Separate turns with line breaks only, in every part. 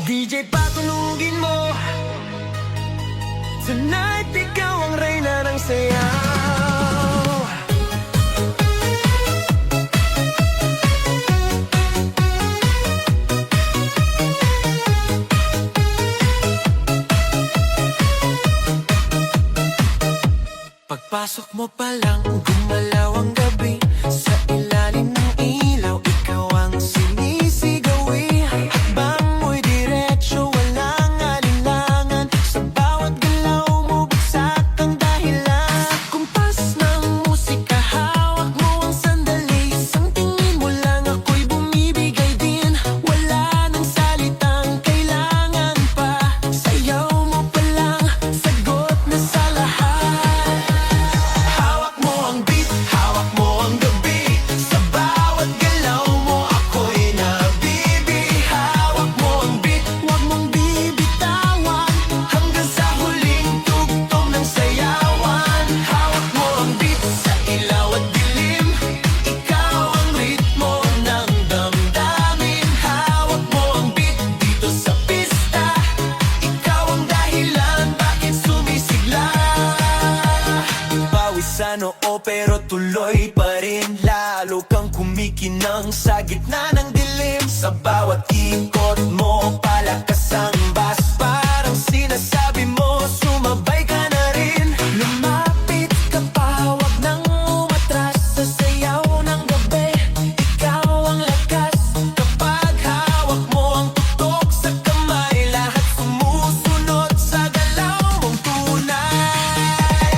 DJ patunugin mo. Tonight, ikaw ang reyna ng sayaw. Pagpasok mo pa lang, gumalaw ang gabi. Sa ilalim ng ilaw, ikaw ang sinisigawi. Hakbang mo'y diretso, walang alinlangan. Sa bawat galaw mo, bagsak ang dahilan. Sa kumpas ng musika, hawak mo ang sandali. Isang tingin mo lang, ako'y bumibigay din. Wala nang salitang kailangan pa. Sayaw mo pa lang, sagot na sa lahat. Hawak mo ang beat, hawak mo ang gabi. Sa bawat galaw mo, ako'y nabibi. Hawak mo ang beat, huwag mong bibitawan. Hanggang sa huling tugtog ng sayawan. Hawak mo ang beat, sa ilaw at dilim. Ikaw ang ritmo ng damdamin. Hawak mo ang beat, dito sa pista. Ikaw ang dahilan, bakit sumisigla. Pawisan oo pero tuloy pa rin. Lalo kang kumikinang sa gitna ng dilim. Sa bawat ikot mo, palakas ang bass. Parang sinasabi mo, sumabay ka na rin. Lumapit ka pa, wag nang umatras. Sa sayaw ng gabi, ikaw ang lakas. Kapag hawak mo ang tutok sa kamay, lahat sumusunod sa galaw mong tunay.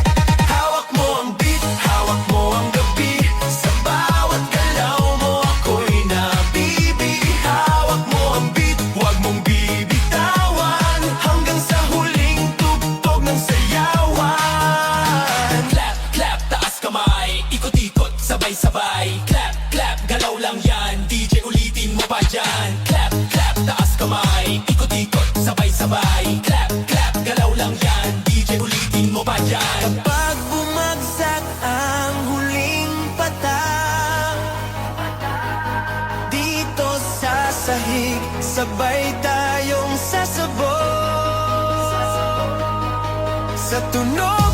Hawak mo ang beat, hawak mo ang gabi. Sa bawat galaw mo, ako'y nabibi. Hawak mo ang beat, huwag mong bibitawan. Hanggang sa huling tugtog ng sayawan.
Clap, clap, taas kamay. Ikot-ikot, sabay-sabay. Clap, clap, galaw lang yan. DJ ulitin mo pa dyan. Clap, clap, taas kamay. Ikot-ikot, sabay-sabay. Clap, clap, galaw lang yan. DJ ulitin mo pa dyan.
Kapag bumagsak ang huling patak, dito sa sahig, sabay tayong sasabog. Sa tunog